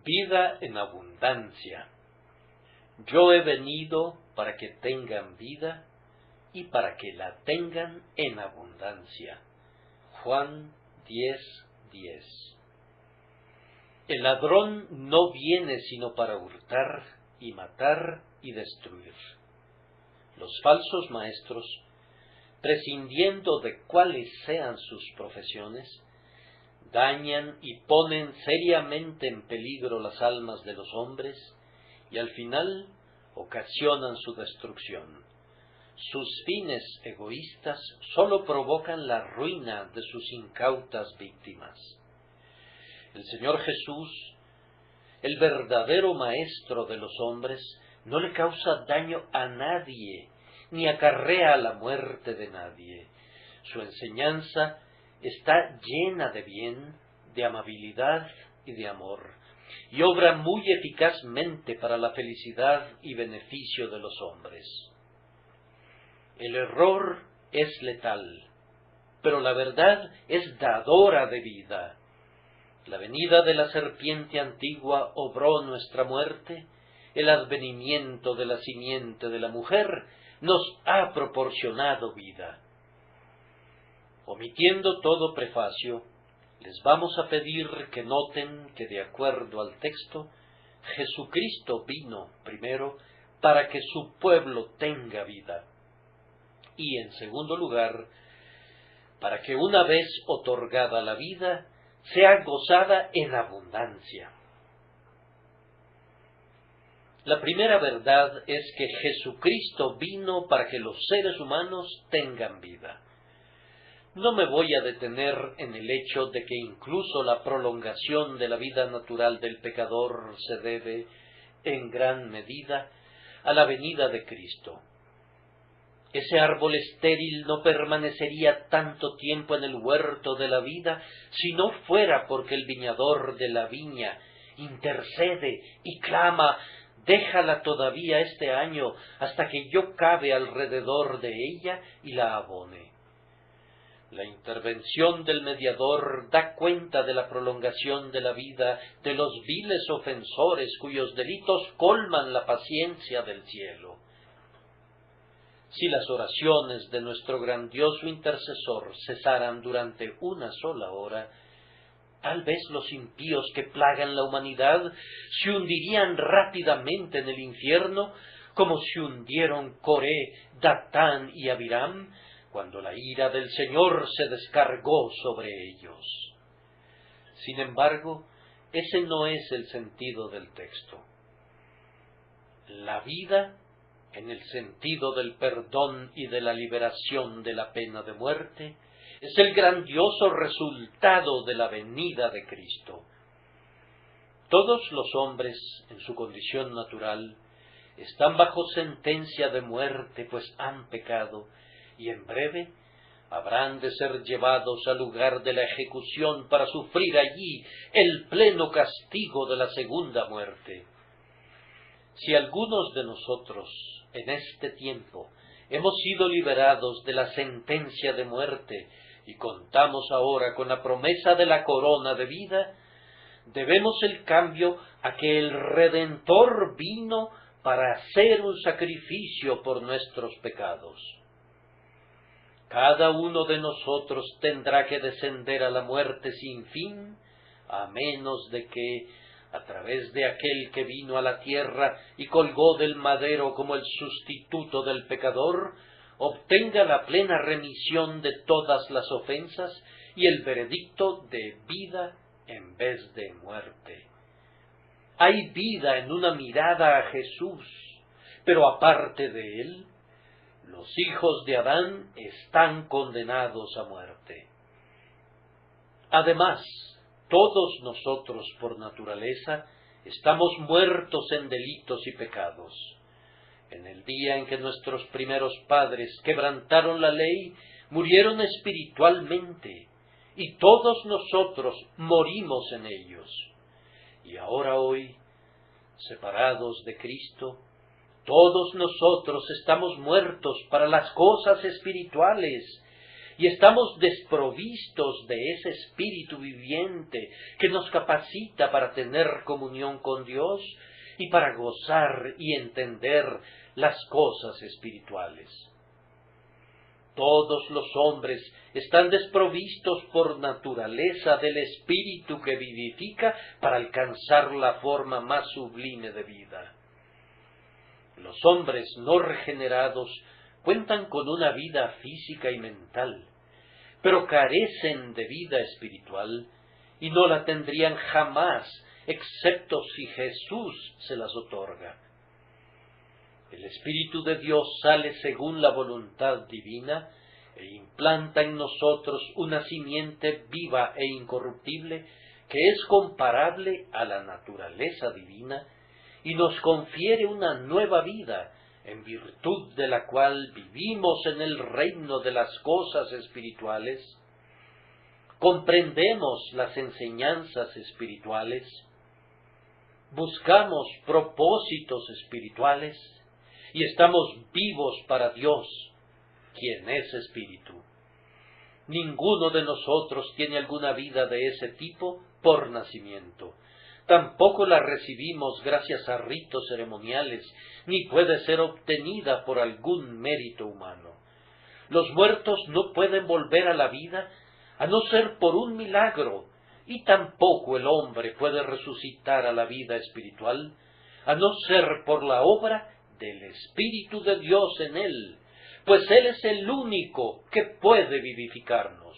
Vida en abundancia. Yo he venido para que tengan vida y para que la tengan en abundancia. Juan 10:10. El ladrón no viene sino para hurtar y matar y destruir. Los falsos maestros, prescindiendo de cuáles sean sus profesiones, dañan y ponen seriamente en peligro las almas de los hombres y al final ocasionan su destrucción. Sus fines egoístas sólo provocan la ruina de sus incautas víctimas. El Señor Jesús, el verdadero Maestro de los hombres, no le causa daño a nadie, ni acarrea la muerte de nadie. Su enseñanza está llena de bien, de amabilidad y de amor, y obra muy eficazmente para la felicidad y beneficio de los hombres. El error es letal, pero la verdad es dadora de vida. La venida de la serpiente antigua obró nuestra muerte, el advenimiento de la simiente de la mujer nos ha proporcionado vida. Omitiendo todo prefacio, les vamos a pedir que noten que, de acuerdo al texto, Jesucristo vino primero para que su pueblo tenga vida, y en segundo lugar, para que una vez otorgada la vida, sea gozada en abundancia. La primera verdad es que Jesucristo vino para que los seres humanos tengan vida. No me voy a detener en el hecho de que incluso la prolongación de la vida natural del pecador se debe, en gran medida, a la venida de Cristo. Ese árbol estéril no permanecería tanto tiempo en el huerto de la vida si no fuera porque el viñador de la viña intercede y clama: déjala todavía este año hasta que yo cabe alrededor de ella y la abone. La intervención del mediador da cuenta de la prolongación de la vida de los viles ofensores cuyos delitos colman la paciencia del cielo. Si las oraciones de nuestro grandioso intercesor cesaran durante una sola hora, tal vez los impíos que plagan la humanidad se hundirían rápidamente en el infierno, como se hundieron Coré, Datán y Abiram, cuando la ira del Señor se descargó sobre ellos. Sin embargo, ese no es el sentido del texto. La vida, en el sentido del perdón y de la liberación de la pena de muerte, es el grandioso resultado de la venida de Cristo. Todos los hombres, en su condición natural, están bajo sentencia de muerte, pues han pecado, y en breve habrán de ser llevados al lugar de la ejecución para sufrir allí el pleno castigo de la segunda muerte. Si algunos de nosotros, en este tiempo, hemos sido liberados de la sentencia de muerte y contamos ahora con la promesa de la corona de vida, debemos el cambio a que el Redentor vino para hacer un sacrificio por nuestros pecados. Cada uno de nosotros tendrá que descender a la muerte sin fin, a menos de que, a través de aquel que vino a la tierra y colgó del madero como el sustituto del pecador, obtenga la plena remisión de todas las ofensas y el veredicto de vida en vez de muerte. Hay vida en una mirada a Jesús, pero aparte de él, los hijos de Adán están condenados a muerte. Además, todos nosotros por naturaleza estamos muertos en delitos y pecados. En el día en que nuestros primeros padres quebrantaron la ley, murieron espiritualmente, y todos nosotros morimos en ellos. Y ahora hoy, separados de Cristo, todos nosotros estamos muertos para las cosas espirituales, y estamos desprovistos de ese espíritu viviente que nos capacita para tener comunión con Dios y para gozar y entender las cosas espirituales. Todos los hombres están desprovistos por naturaleza del espíritu que vivifica para alcanzar la forma más sublime de vida. Los hombres no regenerados cuentan con una vida física y mental, pero carecen de vida espiritual y no la tendrían jamás, excepto si Jesús se las otorga. El Espíritu de Dios sale según la voluntad divina e implanta en nosotros una simiente viva e incorruptible que es comparable a la naturaleza divina y nos confiere una nueva vida, en virtud de la cual vivimos en el reino de las cosas espirituales, comprendemos las enseñanzas espirituales, buscamos propósitos espirituales y estamos vivos para Dios, quien es espíritu. Ninguno de nosotros tiene alguna vida de ese tipo por nacimiento. Tampoco la recibimos gracias a ritos ceremoniales, ni puede ser obtenida por algún mérito humano. Los muertos no pueden volver a la vida a no ser por un milagro, y tampoco el hombre puede resucitar a la vida espiritual a no ser por la obra del Espíritu de Dios en él, pues Él es el único que puede vivificarnos.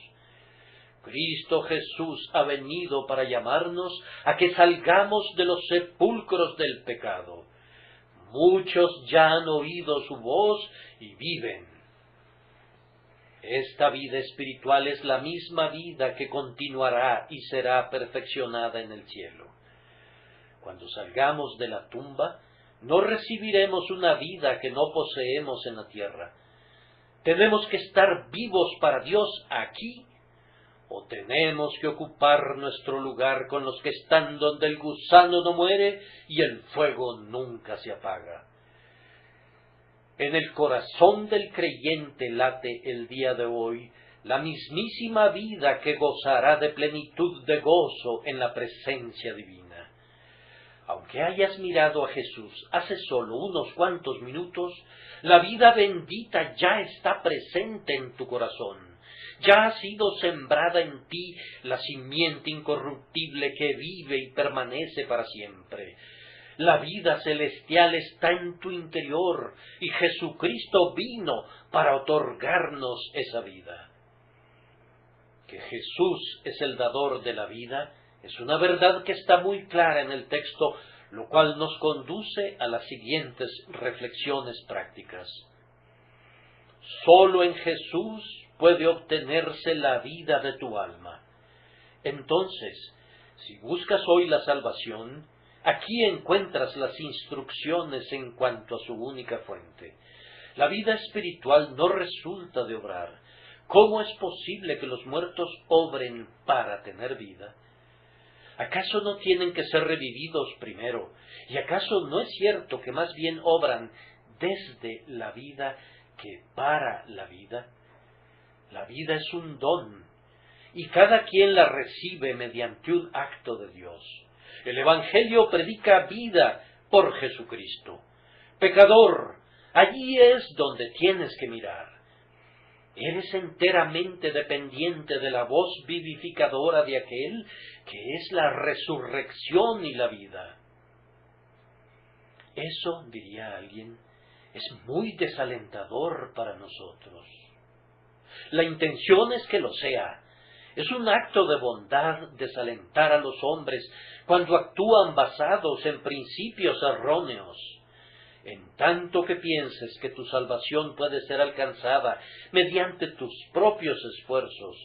Cristo Jesús ha venido para llamarnos a que salgamos de los sepulcros del pecado. Muchos ya han oído su voz y viven. Esta vida espiritual es la misma vida que continuará y será perfeccionada en el cielo. Cuando salgamos de la tumba, no recibiremos una vida que no poseemos en la tierra. Tenemos que estar vivos para Dios aquí, o tenemos que ocupar nuestro lugar con los que están donde el gusano no muere y el fuego nunca se apaga. En el corazón del creyente late el día de hoy la mismísima vida que gozará de plenitud de gozo en la presencia divina. Aunque hayas mirado a Jesús hace solo unos cuantos minutos, la vida bendita ya está presente en tu corazón. Ya ha sido sembrada en ti la simiente incorruptible que vive y permanece para siempre. La vida celestial está en tu interior y Jesucristo vino para otorgarnos esa vida. Que Jesús es el dador de la vida es una verdad que está muy clara en el texto, lo cual nos conduce a las siguientes reflexiones prácticas. Solo en Jesús puede obtenerse la vida de tu alma. Entonces, si buscas hoy la salvación, aquí encuentras las instrucciones en cuanto a su única fuente. La vida espiritual no resulta de obrar. ¿Cómo es posible que los muertos obren para tener vida? ¿Acaso no tienen que ser revividos primero? ¿Y acaso no es cierto que más bien obran desde la vida que para la vida? La vida es un don, y cada quien la recibe mediante un acto de Dios. El Evangelio predica vida por Jesucristo. Pecador, allí es donde tienes que mirar. Eres enteramente dependiente de la voz vivificadora de aquel que es la resurrección y la vida. Eso, diría alguien, es muy desalentador para nosotros. La intención es que lo sea. Es un acto de bondad desalentar a los hombres cuando actúan basados en principios erróneos. En tanto que pienses que tu salvación puede ser alcanzada mediante tus propios esfuerzos,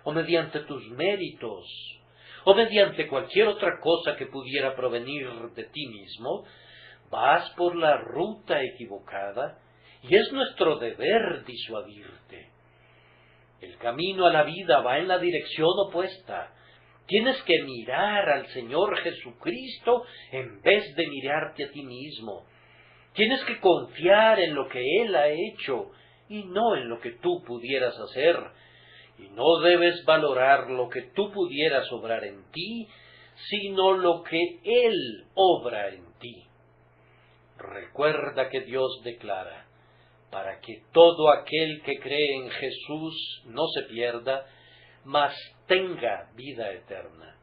o mediante tus méritos, o mediante cualquier otra cosa que pudiera provenir de ti mismo, vas por la ruta equivocada y es nuestro deber disuadirte. El camino a la vida va en la dirección opuesta. Tienes que mirar al Señor Jesucristo en vez de mirarte a ti mismo. Tienes que confiar en lo que Él ha hecho y no en lo que tú pudieras hacer, y no debes valorar lo que tú pudieras obrar en ti, sino lo que Él obra en ti. Recuerda que Dios declara, para que todo aquel que cree en Jesús no se pierda, mas tenga vida eterna.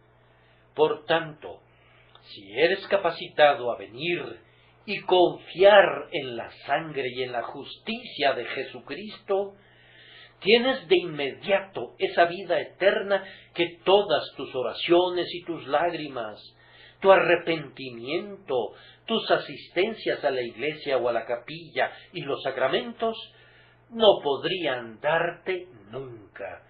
Por tanto, si eres capacitado a venir y confiar en la sangre y en la justicia de Jesucristo, tienes de inmediato esa vida eterna que todas tus oraciones y tus lágrimas, tu arrepentimiento, tus asistencias a la iglesia o a la capilla y los sacramentos no podrían darte nunca.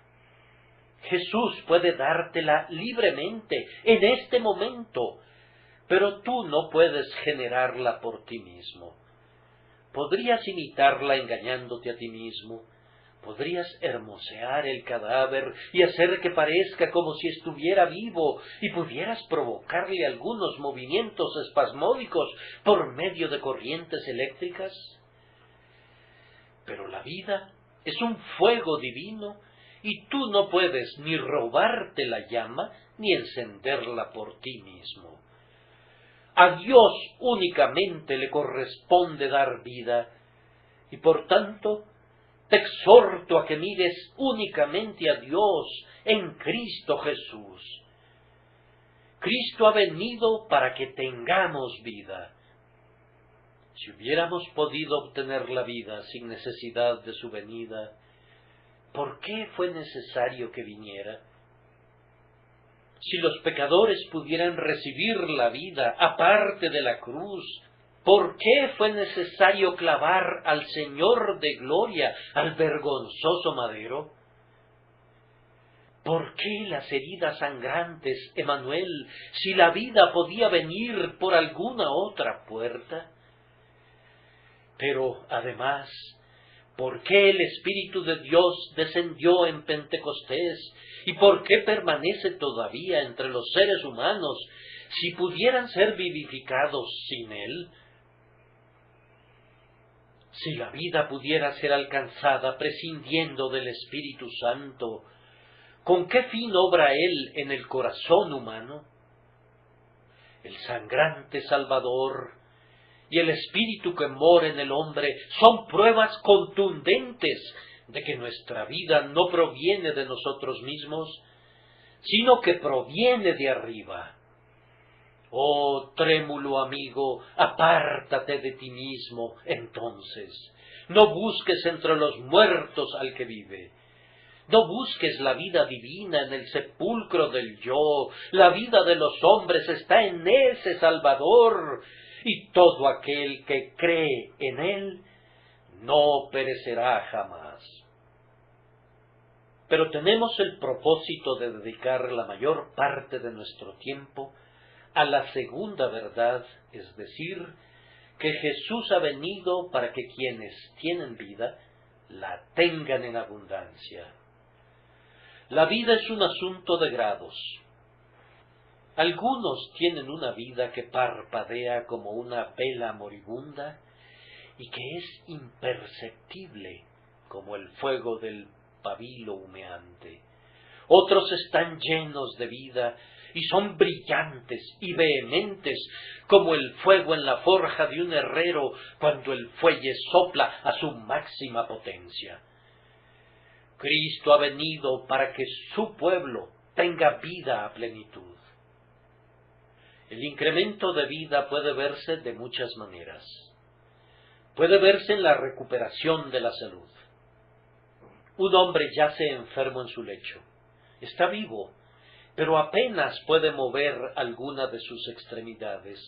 Jesús puede dártela libremente en este momento, pero tú no puedes generarla por ti mismo. Podrías imitarla engañándote a ti mismo, podrías hermosear el cadáver y hacer que parezca como si estuviera vivo, y pudieras provocarle algunos movimientos espasmódicos por medio de corrientes eléctricas. Pero la vida es un fuego divino, y tú no puedes ni robarte la llama ni encenderla por ti mismo. A Dios únicamente le corresponde dar vida, y por tanto te exhorto a que mires únicamente a Dios en Cristo Jesús. Cristo ha venido para que tengamos vida. Si hubiéramos podido obtener la vida sin necesidad de su venida, ¿por qué fue necesario que viniera? Si los pecadores pudieran recibir la vida aparte de la cruz, ¿por qué fue necesario clavar al Señor de gloria al vergonzoso madero? ¿Por qué las heridas sangrantes, Emanuel, si la vida podía venir por alguna otra puerta? Pero, además, ¿por qué el Espíritu de Dios descendió en Pentecostés? ¿Y por qué permanece todavía entre los seres humanos si pudieran ser vivificados sin Él? Si la vida pudiera ser alcanzada prescindiendo del Espíritu Santo, ¿con qué fin obra Él en el corazón humano? El sangrante Salvador y el Espíritu que mora en el hombre son pruebas contundentes de que nuestra vida no proviene de nosotros mismos, sino que proviene de arriba. Oh, trémulo amigo, apártate de ti mismo, entonces. No busques entre los muertos al que vive. No busques la vida divina en el sepulcro del yo. La vida de los hombres está en ese Salvador, y todo aquel que cree en Él no perecerá jamás. Pero tenemos el propósito de dedicar la mayor parte de nuestro tiempo a la segunda verdad, es decir, que Jesús ha venido para que quienes tienen vida la tengan en abundancia. La vida es un asunto de grados. Algunos tienen una vida que parpadea como una vela moribunda y que es imperceptible como el fuego del pabilo humeante. Otros están llenos de vida y son brillantes y vehementes como el fuego en la forja de un herrero cuando el fuelle sopla a su máxima potencia. Cristo ha venido para que su pueblo tenga vida a plenitud. El incremento de vida puede verse de muchas maneras. Puede verse en la recuperación de la salud. Un hombre yace enfermo en su lecho. Está vivo, pero apenas puede mover alguna de sus extremidades.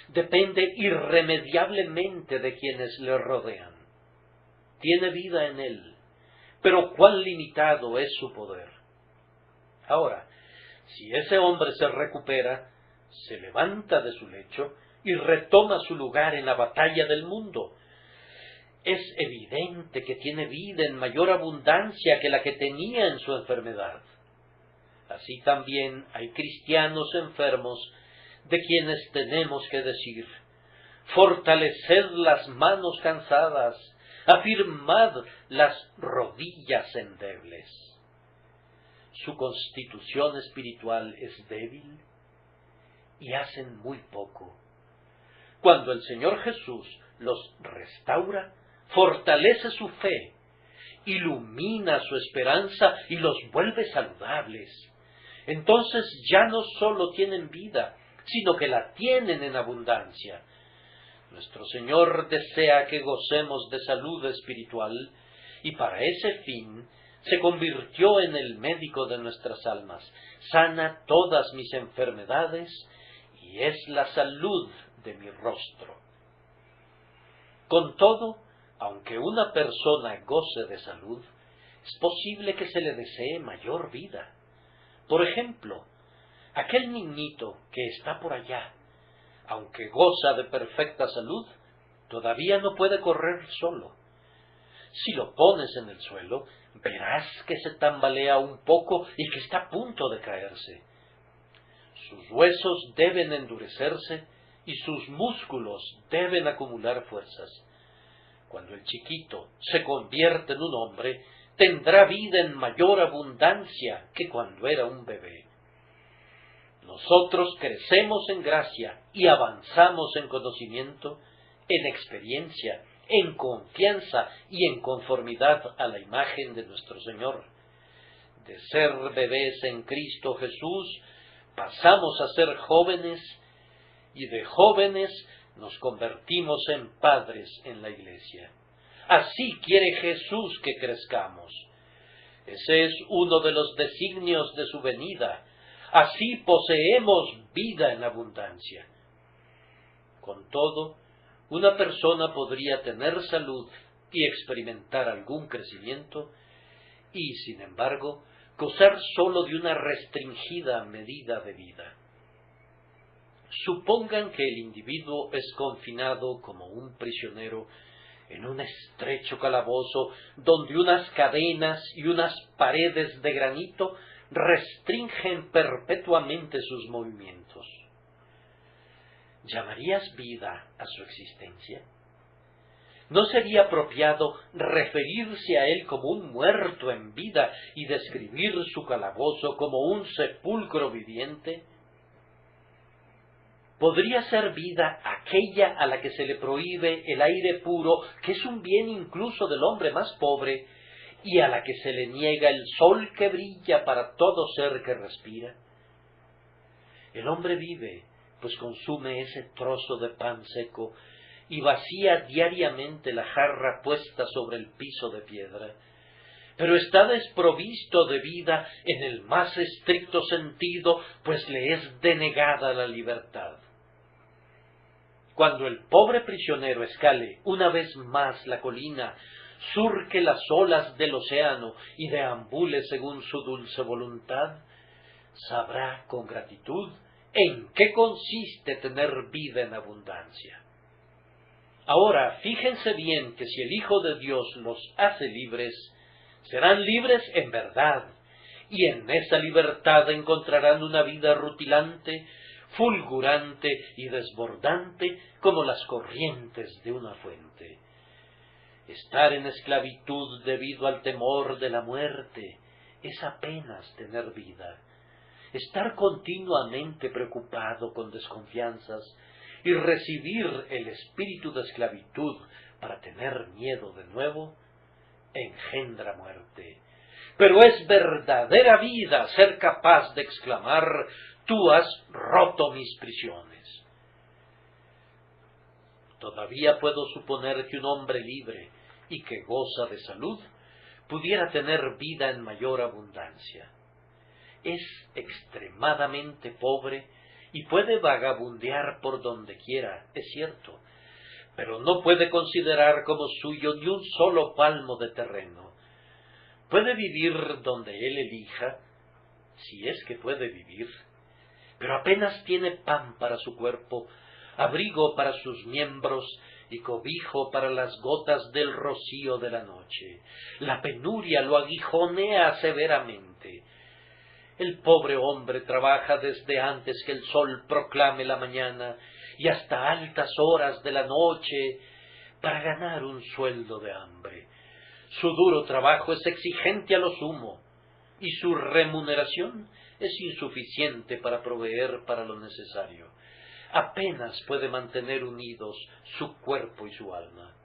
Depende irremediablemente de quienes le rodean. Tiene vida en él, pero cuán limitado es su poder. Ahora, si ese hombre se recupera, se levanta de su lecho y retoma su lugar en la batalla del mundo. Es evidente que tiene vida en mayor abundancia que la que tenía en su enfermedad. Así también hay cristianos enfermos de quienes tenemos que decir: fortaleced las manos cansadas, afirmad las rodillas endebles. su constitución espiritual es débil y hacen muy poco. Cuando el Señor Jesús los restaura, fortalece su fe, ilumina su esperanza y los vuelve saludables. Entonces ya no solo tienen vida, sino que la tienen en abundancia. Nuestro Señor desea que gocemos de salud espiritual y para ese fin se convirtió en el médico de nuestras almas. Sana todas mis enfermedades y es la salud de mi rostro. Con todo, aunque una persona goce de salud, es posible que se le desee mayor vida. Por ejemplo, aquel niñito que está por allá, aunque goza de perfecta salud, todavía no puede correr solo. Si lo pones en el suelo, verás que se tambalea un poco y que está a punto de caerse. Sus huesos deben endurecerse y sus músculos deben acumular fuerzas. Cuando el chiquito se convierte en un hombre, tendrá vida en mayor abundancia que cuando era un bebé. Nosotros crecemos en gracia y avanzamos en conocimiento, en experiencia, en confianza y en conformidad a la imagen de nuestro Señor. De ser bebés en Cristo Jesús, pasamos a ser jóvenes y de jóvenes nos convertimos en padres en la Iglesia. Así quiere Jesús que crezcamos. Ese es uno de los designios de su venida. Así poseemos vida en abundancia. Con todo, una persona podría tener salud y experimentar algún crecimiento y, sin embargo, gozar solo de una restringida medida de vida. Supongan que el individuo es confinado como un prisionero en un estrecho calabozo donde unas cadenas y unas paredes de granito restringen perpetuamente sus movimientos. ¿Llamarías vida a su existencia? ¿No sería apropiado referirse a él como un muerto en vida y describir su calabozo como un sepulcro viviente? ¿Podría ser vida aquella a la que se le prohíbe el aire puro, que es un bien incluso del hombre más pobre, y a la que se le niega el sol que brilla para todo ser que respira? El hombre vive, pues consume ese trozo de pan seco y vacía diariamente la jarra puesta sobre el piso de piedra, pero está desprovisto de vida en el más estricto sentido, pues le es denegada la libertad. Cuando el pobre prisionero escale una vez más la colina, surque las olas del océano y deambule según su dulce voluntad, sabrá con gratitud en qué consiste tener vida en abundancia. Ahora, fíjense bien que si el Hijo de Dios los hace libres, serán libres en verdad, y en esa libertad encontrarán una vida rutilante, fulgurante y desbordante como las corrientes de una fuente. Estar en esclavitud debido al temor de la muerte es apenas tener vida. Estar continuamente preocupado con desconfianzas y recibir el espíritu de esclavitud para tener miedo de nuevo, engendra muerte. Pero es verdadera vida ser capaz de exclamar: tú has roto mis prisiones. Todavía puedo suponer que un hombre libre y que goza de salud pudiera tener vida en mayor abundancia. Es extremadamente pobre y puede vagabundear por donde quiera, es cierto, pero no puede considerar como suyo ni un solo palmo de terreno. Puede vivir donde él elija, si es que puede vivir, pero apenas tiene pan para su cuerpo, abrigo para sus miembros y cobijo para las gotas del rocío de la noche. La penuria lo aguijonea severamente. El pobre hombre trabaja desde antes que el sol proclame la mañana y hasta altas horas de la noche para ganar un sueldo de hambre. Su duro trabajo es exigente a lo sumo. y su remuneración es insuficiente para proveer para lo necesario. Apenas puede mantener unidos su cuerpo y su alma.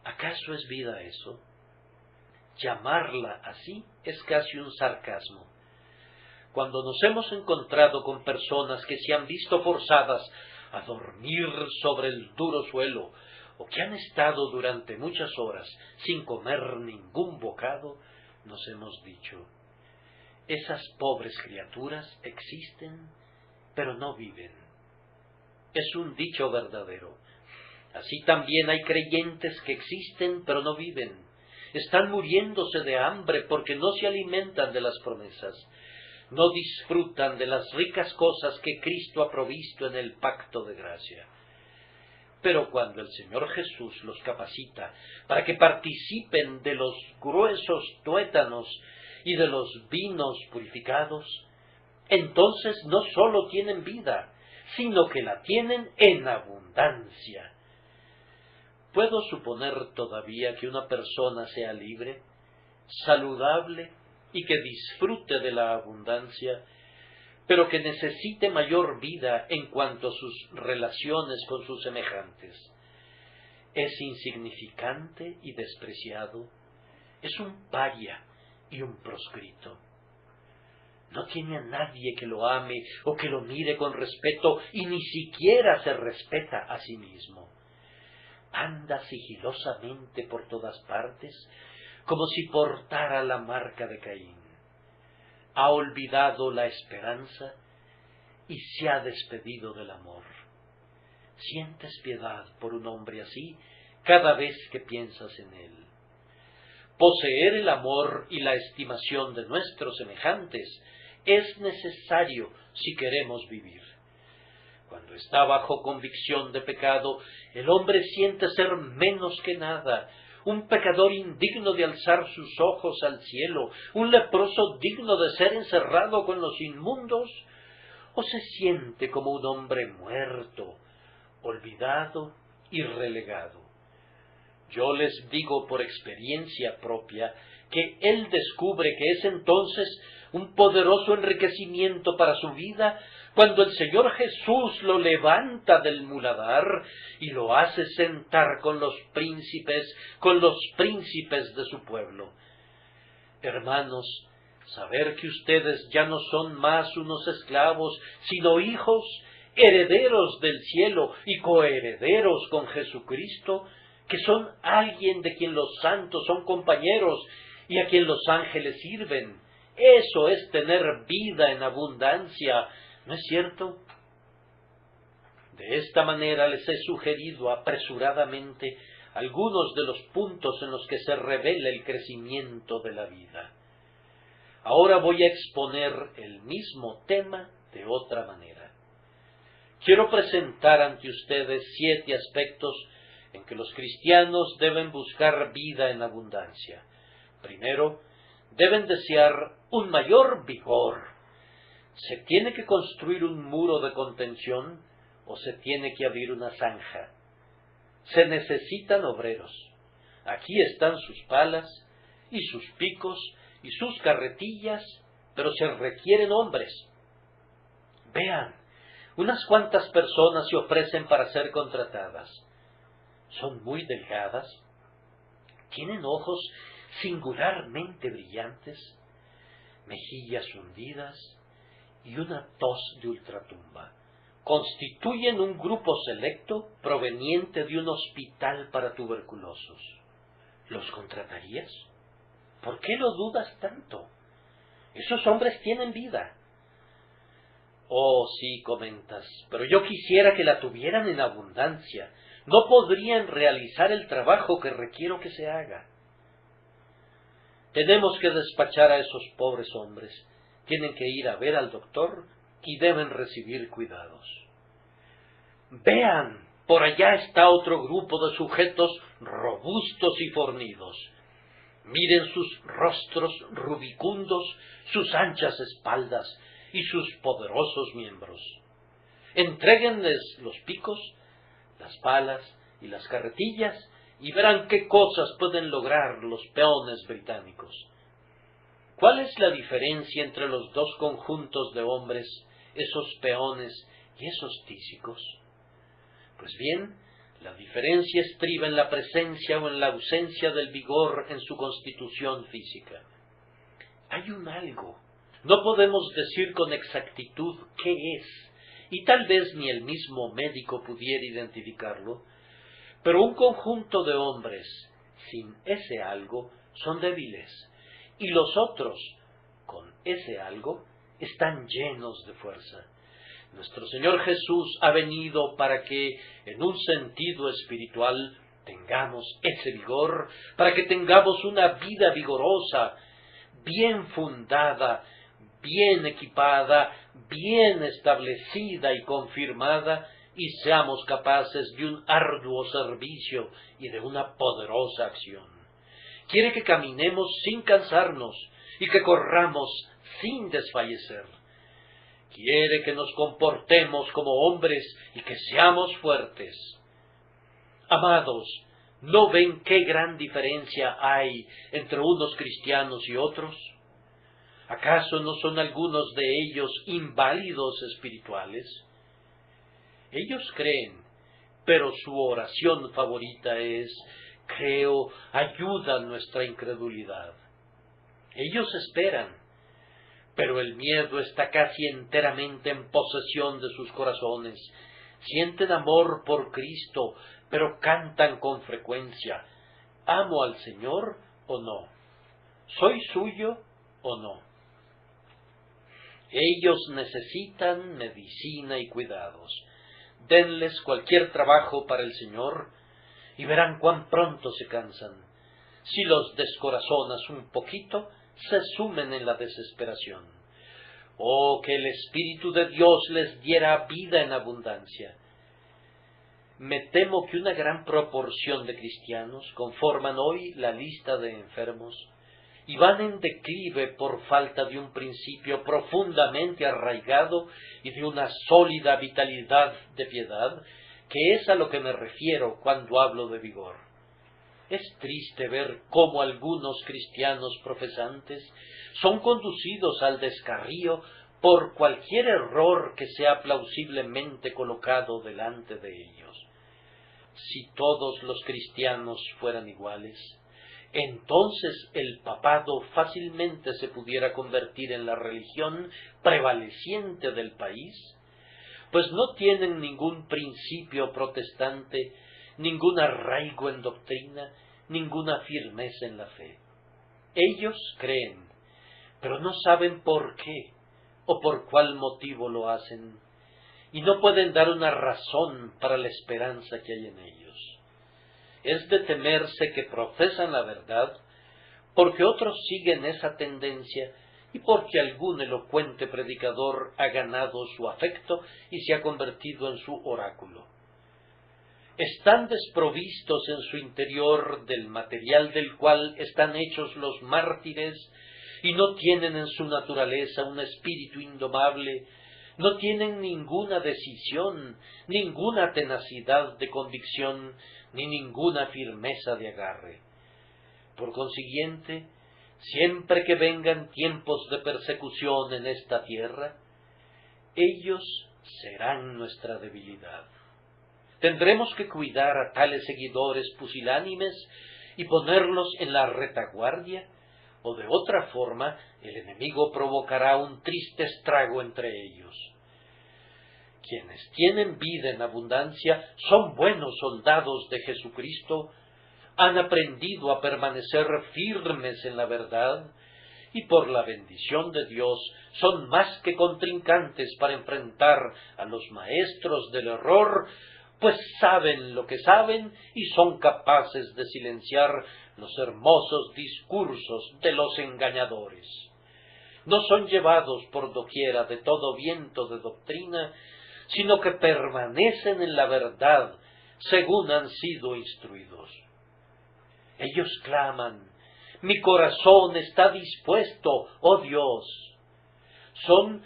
¿Acaso es vida eso? Llamarla así es casi un sarcasmo. Cuando nos hemos encontrado con personas que se han visto forzadas a dormir sobre el duro suelo, o que han estado durante muchas horas sin comer ningún bocado, nos hemos dicho: esas pobres criaturas existen, pero no viven. Es un dicho verdadero. Así también hay creyentes que existen, pero no viven. Están muriéndose de hambre porque no se alimentan de las promesas. No disfrutan de las ricas cosas que Cristo ha provisto en el pacto de gracia. Pero cuando el Señor Jesús los capacita para que participen de los gruesos tuétanos y de los vinos purificados, entonces no sólo tienen vida, sino que la tienen en abundancia. ¿Puedo suponer todavía que una persona sea libre, saludable y que disfrute de la abundancia, pero que necesite mayor vida en cuanto a sus relaciones con sus semejantes? Es insignificante y despreciado, es un paria y un proscrito. No tiene a nadie que lo ame o que lo mire con respeto, y ni siquiera se respeta a sí mismo. Anda sigilosamente por todas partes, como si portara la marca de Caín. Ha olvidado la esperanza y se ha despedido del amor. ¿Sientes piedad por un hombre así cada vez que piensas en él? Poseer el amor y la estimación de nuestros semejantes es necesario si queremos vivir. Cuando está bajo convicción de pecado, el hombre siente ser menos que nada, un pecador indigno de alzar sus ojos al cielo, un leproso digno de ser encerrado con los inmundos, o se siente como un hombre muerto, olvidado y relegado. Yo les digo por experiencia propia que él descubre que es entonces un poderoso enriquecimiento para su vida cuando el Señor Jesús lo levanta del muladar y lo hace sentar con los príncipes de su pueblo. Hermanos, saber que ustedes ya no son más unos esclavos, sino hijos, herederos del cielo y coherederos con Jesucristo, que son alguien de quien los santos son compañeros y a quien los ángeles sirven. Eso es tener vida en abundancia, ¿no es cierto? De esta manera les he sugerido apresuradamente algunos de los puntos en los que se revela el crecimiento de la vida. Ahora voy a exponer el mismo tema de otra manera. Quiero presentar ante ustedes 7 aspectos en que los cristianos deben buscar vida en abundancia. Primero, deben desear un mayor vigor. ¿Se tiene que construir un muro de contención o se tiene que abrir una zanja? Se necesitan obreros. Aquí están sus palas y sus picos y sus carretillas, pero se requieren hombres. Vean, unas cuantas personas se ofrecen para ser contratadas. Son muy delgadas, tienen ojos singularmente brillantes, mejillas hundidas y una tos de ultratumba. Constituyen un grupo selecto proveniente de un hospital para tuberculosos. ¿Los contratarías? ¿Por qué lo dudas tanto? Esos hombres tienen vida. Oh, sí, comentas, pero yo quisiera que la tuvieran en abundancia. No podrían realizar el trabajo que requiero que se haga. Tenemos que despachar a esos pobres hombres. Tienen que ir a ver al doctor y deben recibir cuidados. Vean, por allá está otro grupo de sujetos robustos y fornidos. Miren sus rostros rubicundos, sus anchas espaldas y sus poderosos miembros. Entréguenles los picos, las palas y las carretillas y verán qué cosas pueden lograr los peones británicos. ¿Cuál es la diferencia entre los dos conjuntos de hombres, esos peones y esos tísicos? Pues bien, la diferencia estriba en la presencia o en la ausencia del vigor en su constitución física. Hay un algo. No podemos decir con exactitud qué es, y tal vez ni el mismo médico pudiera identificarlo, pero un conjunto de hombres sin ese algo son débiles, y los otros, con ese algo, están llenos de fuerza. Nuestro Señor Jesús ha venido para que, en un sentido espiritual, tengamos ese vigor, para que tengamos una vida vigorosa, bien fundada, bien equipada, bien establecida y confirmada, y seamos capaces de un arduo servicio y de una poderosa acción. Quiere que caminemos sin cansarnos y que corramos sin desfallecer. Quiere que nos comportemos como hombres y que seamos fuertes. Amados, ¿no ven qué gran diferencia hay entre unos cristianos y otros? ¿Acaso no son algunos de ellos inválidos espirituales? Ellos creen, pero su oración favorita es: creo, ayuda nuestra incredulidad. Ellos esperan, pero el miedo está casi enteramente en posesión de sus corazones. Sienten amor por Cristo, pero cantan con frecuencia: ¿amo al Señor o no? ¿Soy suyo o no? Ellos necesitan medicina y cuidados. Denles cualquier trabajo para el Señor y verán cuán pronto se cansan. Si los descorazonas un poquito, se sumen en la desesperación. Oh, que el Espíritu de Dios les diera vida en abundancia. Me temo que una gran proporción de cristianos conforman hoy la lista de enfermos y van en declive por falta de un principio profundamente arraigado y de una sólida vitalidad de piedad, que es a lo que me refiero cuando hablo de vigor. Es triste ver cómo algunos cristianos profesantes son conducidos al descarrío por cualquier error que sea plausiblemente colocado delante de ellos. Si todos los cristianos fueran iguales, entonces el papado fácilmente se pudiera convertir en la religión prevaleciente del país, pues no tienen ningún principio protestante, ningún arraigo en doctrina, ninguna firmeza en la fe. Ellos creen, pero no saben por qué o por cuál motivo lo hacen, y no pueden dar una razón para la esperanza que hay en ellos. Es de temerse que profesan la verdad, porque otros siguen esa tendencia y porque algún elocuente predicador ha ganado su afecto y se ha convertido en su oráculo. Están desprovistos en su interior del material del cual están hechos los mártires y no tienen en su naturaleza un espíritu indomable, no tienen ninguna decisión, ninguna tenacidad de convicción, ni ninguna firmeza de agarre. Por consiguiente, siempre que vengan tiempos de persecución en esta tierra, ellos serán nuestra debilidad. Tendremos que cuidar a tales seguidores pusilánimes y ponerlos en la retaguardia, o de otra forma el enemigo provocará un triste estrago entre ellos. Quienes tienen vida en abundancia son buenos soldados de Jesucristo, han aprendido a permanecer firmes en la verdad, y por la bendición de Dios son más que contrincantes para enfrentar a los maestros del error, pues saben lo que saben y son capaces de silenciar los hermosos discursos de los engañadores. No son llevados por doquiera de todo viento de doctrina, sino que permanecen en la verdad según han sido instruidos. Ellos claman: mi corazón está dispuesto, oh Dios. Son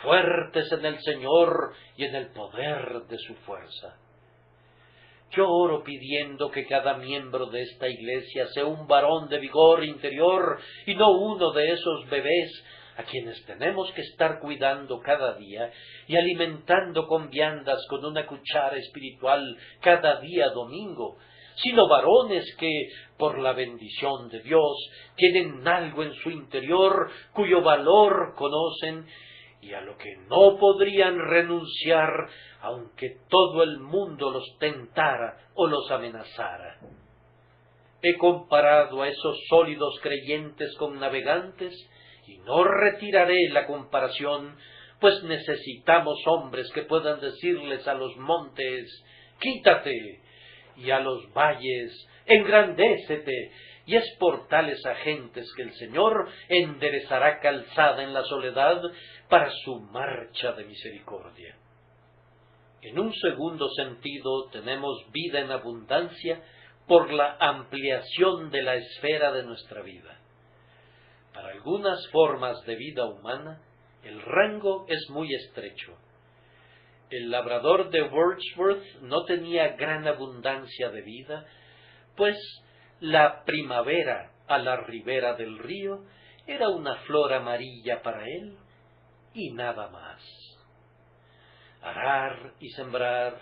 fuertes en el Señor y en el poder de su fuerza. Yo oro pidiendo que cada miembro de esta iglesia sea un varón de vigor interior y no uno de esos bebés a quienes tenemos que estar cuidando cada día y alimentando con viandas con una cuchara espiritual cada día domingo, sino varones que, por la bendición de Dios, tienen algo en su interior cuyo valor conocen y a lo que no podrían renunciar aunque todo el mundo los tentara o los amenazara. He comparado a esos sólidos creyentes con navegantes y no retiraré la comparación, pues necesitamos hombres que puedan decirles a los montes, quítate, y a los valles, engrandécete, y es por tales agentes que el Señor enderezará calzada en la soledad para su marcha de misericordia. En un segundo sentido tenemos vida en abundancia por la ampliación de la esfera de nuestra vida. Para algunas formas de vida humana, el rango es muy estrecho. El labrador de Wordsworth no tenía gran abundancia de vida, pues la primavera a la ribera del río era una flor amarilla para él y nada más. Arar y sembrar,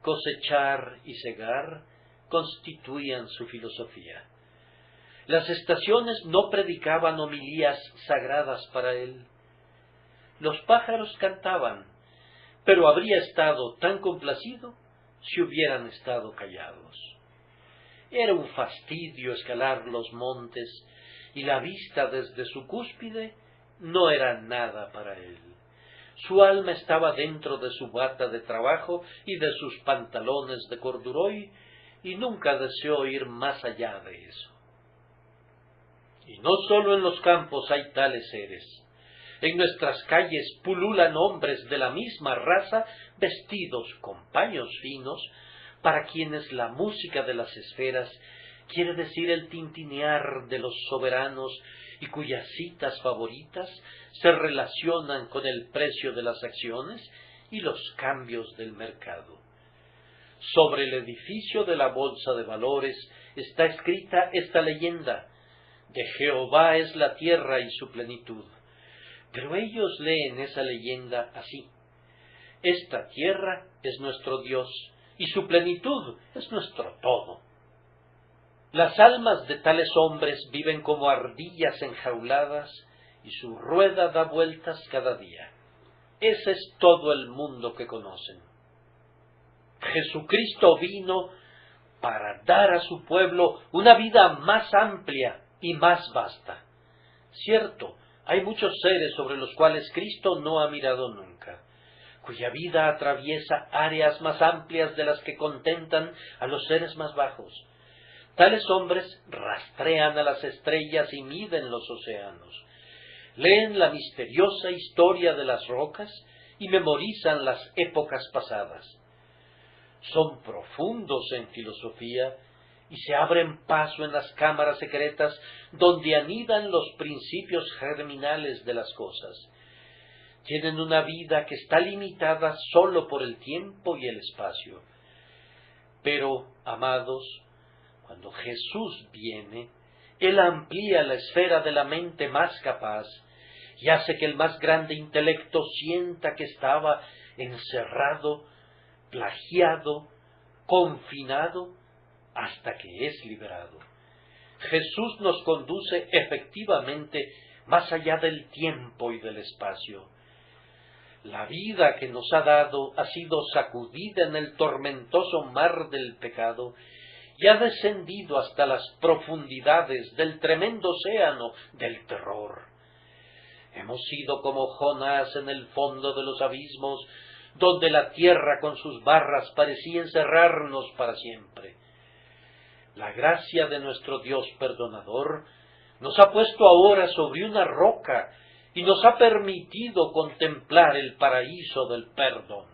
cosechar y segar constituían su filosofía. Las estaciones no predicaban homilías sagradas para él. Los pájaros cantaban, pero habría estado tan complacido si hubieran estado callados. Era un fastidio escalar los montes, y la vista desde su cúspide no era nada para él. Su alma estaba dentro de su bata de trabajo y de sus pantalones de corduroy, y nunca deseó ir más allá de eso. Y no solo en los campos hay tales seres. En nuestras calles pululan hombres de la misma raza, vestidos con paños finos, para quienes la música de las esferas quiere decir el tintinear de los soberanos y cuyas citas favoritas se relacionan con el precio de las acciones y los cambios del mercado. Sobre el edificio de la bolsa de valores está escrita esta leyenda: de Jehová es la tierra y su plenitud. Pero ellos leen esa leyenda así: esta tierra es nuestro Dios y su plenitud es nuestro todo. Las almas de tales hombres viven como ardillas enjauladas y su rueda da vueltas cada día. Ese es todo el mundo que conocen. Jesucristo vino para dar a su pueblo una vida más amplia y más vasta. Cierto, hay muchos seres sobre los cuales Cristo no ha mirado nunca, cuya vida atraviesa áreas más amplias de las que contentan a los seres más bajos. Tales hombres rastrean a las estrellas y miden los océanos, leen la misteriosa historia de las rocas y memorizan las épocas pasadas. Son profundos en filosofía y se abren paso en las cámaras secretas donde anidan los principios germinales de las cosas. Tienen una vida que está limitada solo por el tiempo y el espacio. Pero, amados, cuando Jesús viene, Él amplía la esfera de la mente más capaz y hace que el más grande intelecto sienta que estaba encerrado, plagiado, confinado, hasta que es liberado. Jesús nos conduce efectivamente más allá del tiempo y del espacio. La vida que nos ha dado ha sido sacudida en el tormentoso mar del pecado y ha descendido hasta las profundidades del tremendo océano del terror. Hemos sido como Jonás en el fondo de los abismos, donde la tierra con sus barras parecía encerrarnos para siempre. La gracia de nuestro Dios perdonador nos ha puesto ahora sobre una roca y nos ha permitido contemplar el paraíso del perdón.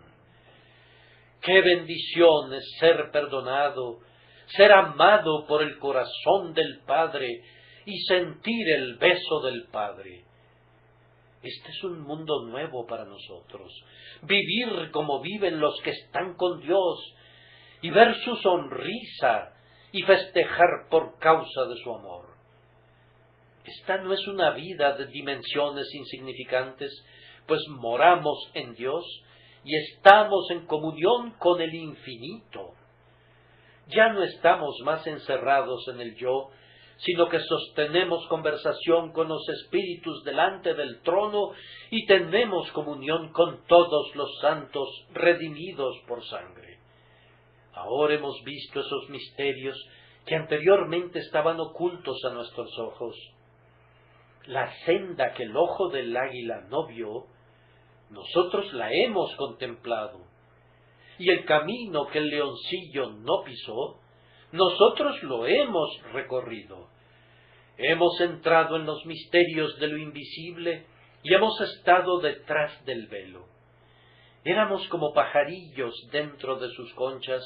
¡Qué bendición es ser perdonado, ser amado por el corazón del Padre y sentir el beso del Padre! Este es un mundo nuevo para nosotros, vivir como viven los que están con Dios, y ver su sonrisa y festejar por causa de su amor. Esta no es una vida de dimensiones insignificantes, pues moramos en Dios y estamos en comunión con el infinito. Ya no estamos más encerrados en el yo, sino que sostenemos conversación con los espíritus delante del trono y tenemos comunión con todos los santos redimidos por sangre. Ahora hemos visto esos misterios que anteriormente estaban ocultos a nuestros ojos. La senda que el ojo del águila no vio, nosotros la hemos contemplado, y el camino que el leoncillo no pisó, nosotros lo hemos recorrido. Hemos entrado en los misterios de lo invisible y hemos estado detrás del velo. Éramos como pajarillos dentro de sus conchas,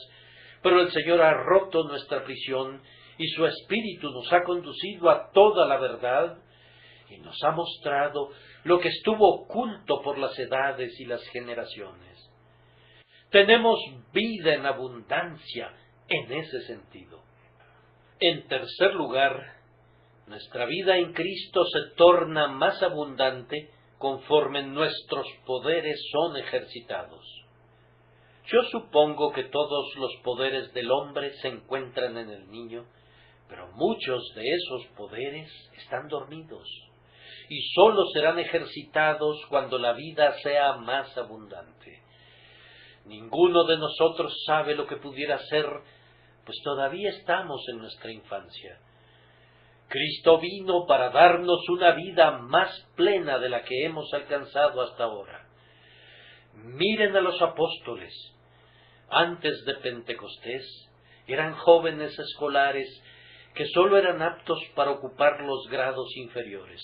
pero el Señor ha roto nuestra prisión y su Espíritu nos ha conducido a toda la verdad y nos ha mostrado lo que estuvo oculto por las edades y las generaciones. Tenemos vida en abundancia en ese sentido. En tercer lugar, nuestra vida en Cristo se torna más abundante conforme nuestros poderes son ejercitados. Yo supongo que todos los poderes del hombre se encuentran en el niño, pero muchos de esos poderes están dormidos y sólo serán ejercitados cuando la vida sea más abundante. Ninguno de nosotros sabe lo que pudiera ser, pues todavía estamos en nuestra infancia. Cristo vino para darnos una vida más plena de la que hemos alcanzado hasta ahora. Miren a los apóstoles. Antes de Pentecostés, eran jóvenes escolares que sólo eran aptos para ocupar los grados inferiores.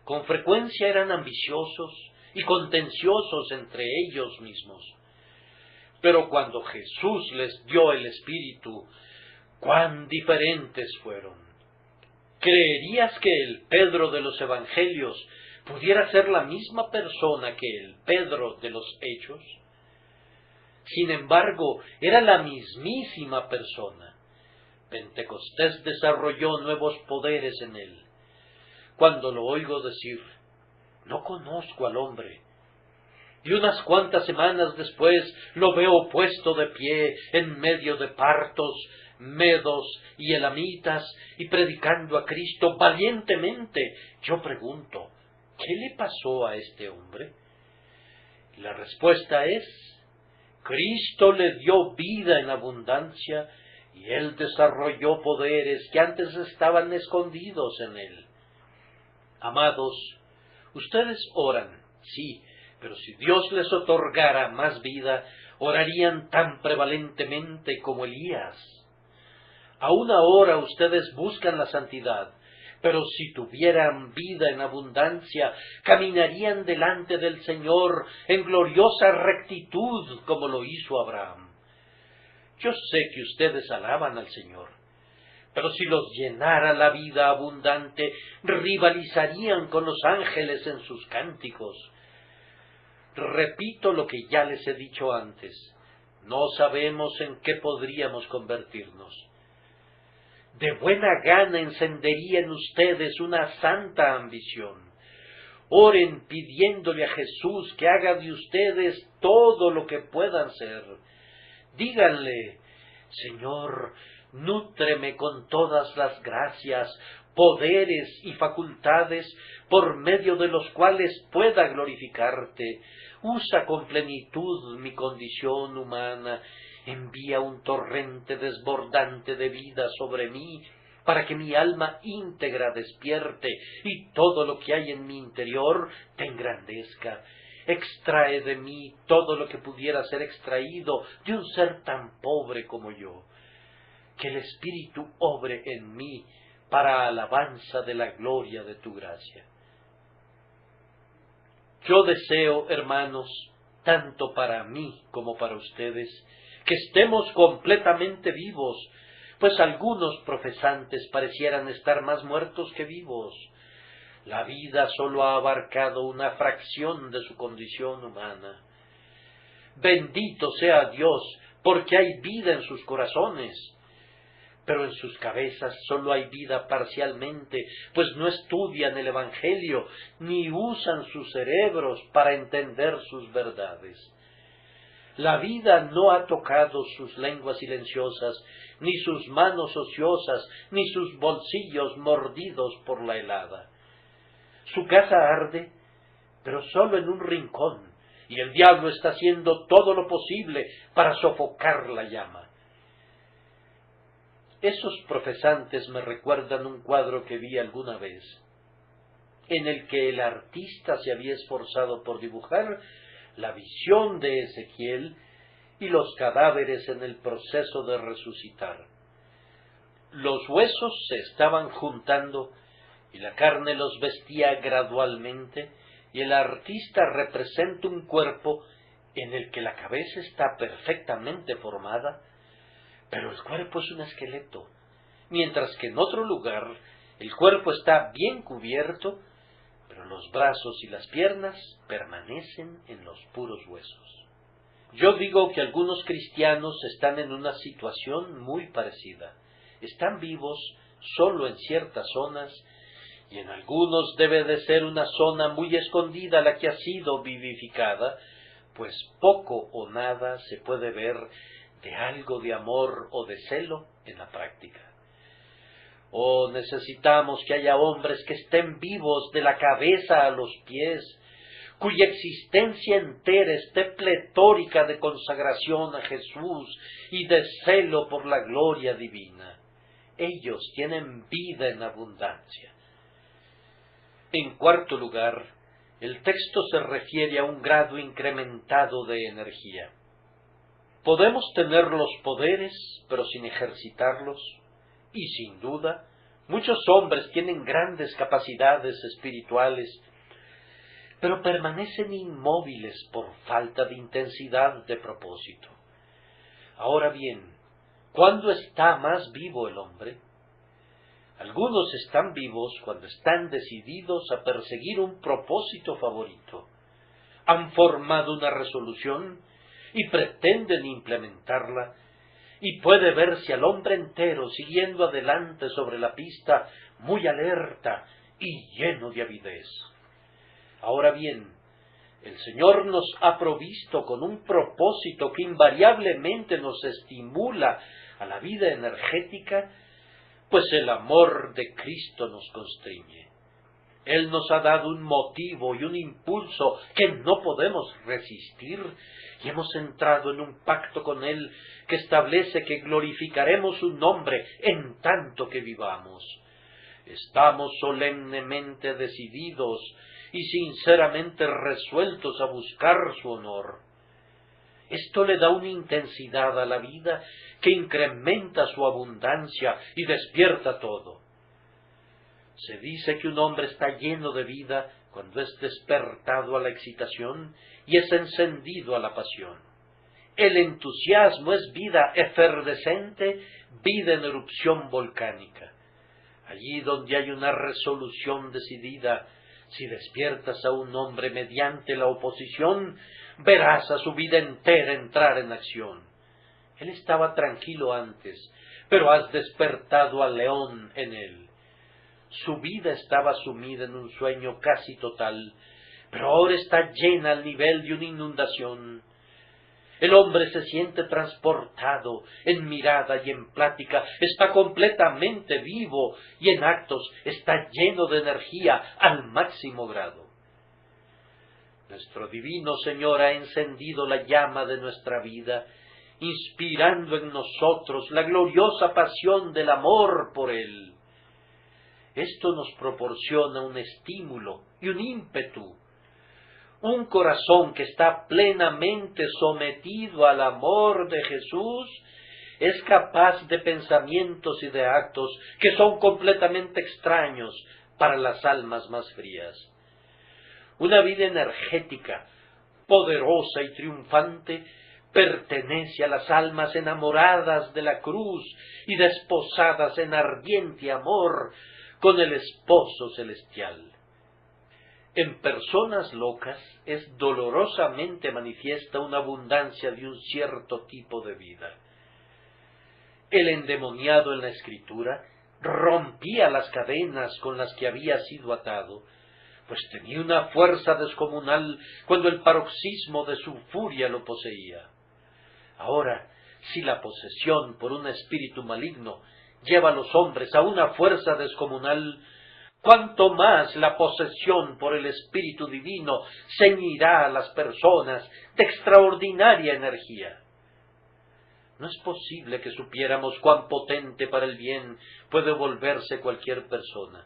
Con frecuencia eran ambiciosos y contenciosos entre ellos mismos. Pero cuando Jesús les dio el Espíritu, ¡cuán diferentes fueron! ¿Creerías que el Pedro de los Evangelios pudiera ser la misma persona que el Pedro de los Hechos? Sin embargo, era la mismísima persona. Pentecostés desarrolló nuevos poderes en él. Cuando lo oigo decir, no conozco al hombre, y unas cuantas semanas después lo veo puesto de pie en medio de partos, medos y elamitas y predicando a Cristo valientemente, yo pregunto, ¿qué le pasó a este hombre? Y la respuesta es, Cristo le dio vida en abundancia y él desarrolló poderes que antes estaban escondidos en él. Amados, ustedes oran, sí, pero si Dios les otorgara más vida, orarían tan prevalentemente como Elías. Aún ahora ustedes buscan la santidad, pero si tuvieran vida en abundancia, caminarían delante del Señor en gloriosa rectitud como lo hizo Abraham. Yo sé que ustedes alaban al Señor, pero si los llenara la vida abundante, rivalizarían con los ángeles en sus cánticos. Repito lo que ya les he dicho antes, no sabemos en qué podríamos convertirnos. De buena gana encendería en ustedes una santa ambición. Oren pidiéndole a Jesús que haga de ustedes todo lo que puedan ser. Díganle, Señor, nútreme con todas las gracias, poderes y facultades por medio de los cuales pueda glorificarte. Usa con plenitud mi condición humana. Envía un torrente desbordante de vida sobre mí, para que mi alma íntegra despierte y todo lo que hay en mi interior te engrandezca. Extrae de mí todo lo que pudiera ser extraído de un ser tan pobre como yo. Que el Espíritu obre en mí para alabanza de la gloria de tu gracia. Yo deseo, hermanos, tanto para mí como para ustedes, que estemos completamente vivos, pues algunos profesantes parecieran estar más muertos que vivos. La vida sólo ha abarcado una fracción de su condición humana. Bendito sea Dios porque hay vida en sus corazones, pero en sus cabezas solo hay vida parcialmente, pues no estudian el Evangelio, ni usan sus cerebros para entender sus verdades. La vida no ha tocado sus lenguas silenciosas, ni sus manos ociosas, ni sus bolsillos mordidos por la helada. Su casa arde, pero solo en un rincón, y el diablo está haciendo todo lo posible para sofocar la llama. Esos profesantes me recuerdan un cuadro que vi alguna vez, en el que el artista se había esforzado por dibujar la visión de Ezequiel y los cadáveres en el proceso de resucitar. Los huesos se estaban juntando y la carne los vestía gradualmente, y el artista representa un cuerpo en el que la cabeza está perfectamente formada, pero el cuerpo es un esqueleto, mientras que en otro lugar el cuerpo está bien cubierto, pero los brazos y las piernas permanecen en los puros huesos. Yo digo que algunos cristianos están en una situación muy parecida. Están vivos solo en ciertas zonas, y en algunos debe de ser una zona muy escondida la que ha sido vivificada, pues poco o nada se puede ver de algo de amor o de celo en la práctica. Oh, necesitamos que haya hombres que estén vivos de la cabeza a los pies, cuya existencia entera esté pletórica de consagración a Jesús y de celo por la gloria divina. Ellos tienen vida en abundancia. En cuarto lugar, el texto se refiere a un grado incrementado de energía. Podemos tener los poderes, pero sin ejercitarlos, y sin duda, muchos hombres tienen grandes capacidades espirituales, pero permanecen inmóviles por falta de intensidad de propósito. Ahora bien, ¿cuándo está más vivo el hombre? Algunos están vivos cuando están decididos a perseguir un propósito favorito. Han formado una resolución y pretenden implementarla, y puede verse al hombre entero siguiendo adelante sobre la pista, muy alerta y lleno de avidez. Ahora bien, el Señor nos ha provisto con un propósito que invariablemente nos estimula a la vida energética, pues el amor de Cristo nos constriñe. Él nos ha dado un motivo y un impulso que no podemos resistir, y hemos entrado en un pacto con Él que establece que glorificaremos su nombre en tanto que vivamos. Estamos solemnemente decididos y sinceramente resueltos a buscar su honor. Esto le da una intensidad a la vida que incrementa su abundancia y despierta todo. Se dice que un hombre está lleno de vida cuando es despertado a la excitación y es encendido a la pasión. El entusiasmo es vida efervescente, vida en erupción volcánica. Allí donde hay una resolución decidida, si despiertas a un hombre mediante la oposición, verás a su vida entera entrar en acción. Él estaba tranquilo antes, pero has despertado al león en él. Su vida estaba sumida en un sueño casi total, pero ahora está llena al nivel de una inundación. El hombre se siente transportado en mirada y en plática, está completamente vivo y en actos está lleno de energía al máximo grado. Nuestro divino Señor ha encendido la llama de nuestra vida, inspirando en nosotros la gloriosa pasión del amor por Él. Esto nos proporciona un estímulo y un ímpetu. Un corazón que está plenamente sometido al amor de Jesús es capaz de pensamientos y de actos que son completamente extraños para las almas más frías. Una vida energética, poderosa y triunfante pertenece a las almas enamoradas de la cruz y desposadas en ardiente amor con el esposo celestial. En personas locas es dolorosamente manifiesta una abundancia de un cierto tipo de vida. El endemoniado en la Escritura rompía las cadenas con las que había sido atado, pues tenía una fuerza descomunal cuando el paroxismo de su furia lo poseía. Ahora, si la posesión por un espíritu maligno lleva a los hombres a una fuerza descomunal, cuanto más la posesión por el Espíritu Divino ceñirá a las personas de extraordinaria energía. No es posible que supiéramos cuán potente para el bien puede volverse cualquier persona.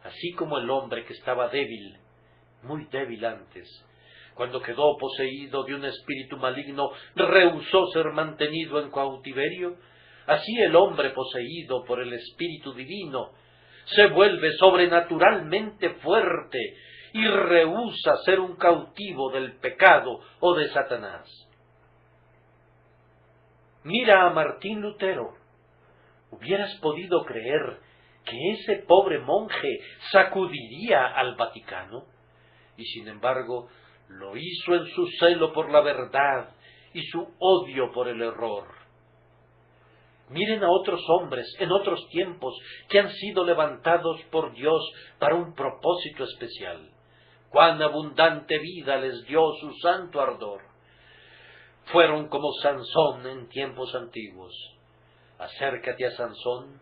Así como el hombre que estaba débil, muy débil antes, cuando quedó poseído de un espíritu maligno, rehusó ser mantenido en cautiverio, así el hombre poseído por el Espíritu Divino se vuelve sobrenaturalmente fuerte y rehúsa ser un cautivo del pecado o de Satanás. Mira a Martín Lutero. ¿Hubieras podido creer que ese pobre monje sacudiría al Vaticano? Y sin embargo, lo hizo en su celo por la verdad y su odio por el error. Miren a otros hombres en otros tiempos que han sido levantados por Dios para un propósito especial. Cuán abundante vida les dio su santo ardor. Fueron como Sansón en tiempos antiguos. Acércate a Sansón,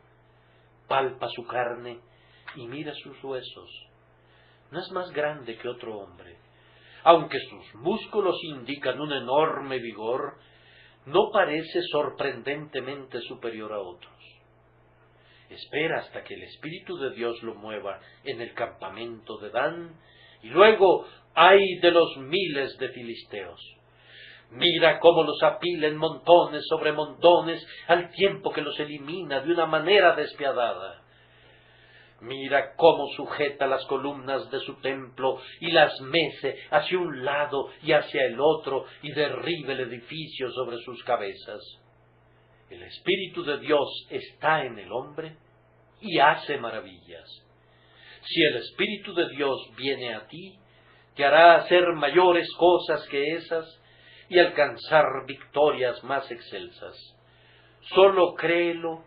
palpa su carne y mira sus huesos. No es más grande que otro hombre. Aunque sus músculos indican un enorme vigor, no parece sorprendentemente superior a otros. Espera hasta que el Espíritu de Dios lo mueva en el campamento de Dan, y luego ay de los miles de filisteos. Mira cómo los apila en montones sobre montones, al tiempo que los elimina de una manera despiadada. Mira cómo sujeta las columnas de su templo y las mece hacia un lado y hacia el otro y derriba el edificio sobre sus cabezas. El Espíritu de Dios está en el hombre y hace maravillas. Si el Espíritu de Dios viene a ti, te hará hacer mayores cosas que esas y alcanzar victorias más excelsas. Solo créelo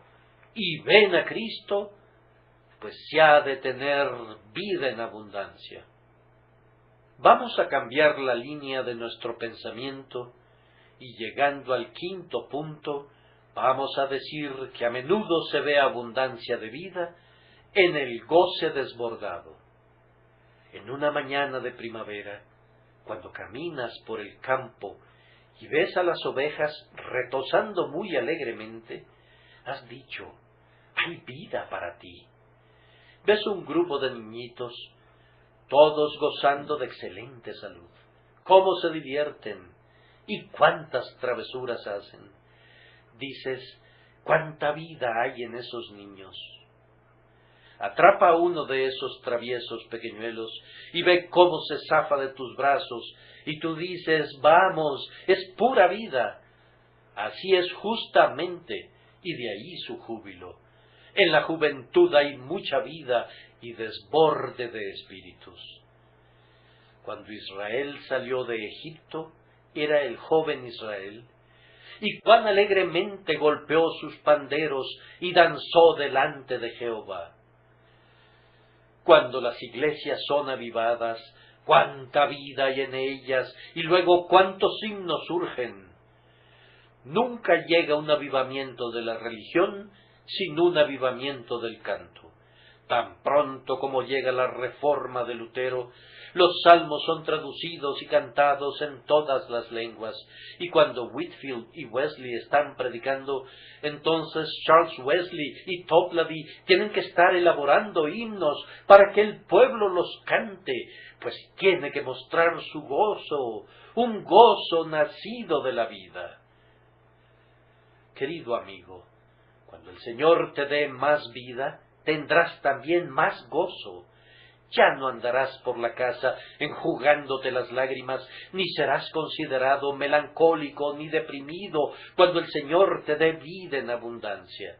y ven a Cristo, pues se ha de tener vida en abundancia. Vamos a cambiar la línea de nuestro pensamiento y llegando al quinto punto, vamos a decir que a menudo se ve abundancia de vida en el goce desbordado. En una mañana de primavera, cuando caminas por el campo y ves a las ovejas retozando muy alegremente, has dicho, hay vida para ti. Ves un grupo de niñitos, todos gozando de excelente salud. Cómo se divierten y cuántas travesuras hacen. Dices, cuánta vida hay en esos niños. Atrapa a uno de esos traviesos pequeñuelos y ve cómo se zafa de tus brazos y tú dices, vamos, es pura vida. Así es justamente, y de ahí su júbilo. En la juventud hay mucha vida y desborde de espíritus. Cuando Israel salió de Egipto, era el joven Israel, y cuán alegremente golpeó sus panderos y danzó delante de Jehová. Cuando las iglesias son avivadas, cuánta vida hay en ellas, y luego cuántos himnos surgen. Nunca llega un avivamiento de la religión sin un avivamiento del canto. Tan pronto como llega la reforma de Lutero, los salmos son traducidos y cantados en todas las lenguas, y cuando Whitefield y Wesley están predicando, entonces Charles Wesley y Toplady tienen que estar elaborando himnos para que el pueblo los cante, pues tiene que mostrar su gozo, un gozo nacido de la vida. Querido amigo, cuando el Señor te dé más vida, tendrás también más gozo. Ya no andarás por la casa enjugándote las lágrimas, ni serás considerado melancólico ni deprimido cuando el Señor te dé vida en abundancia.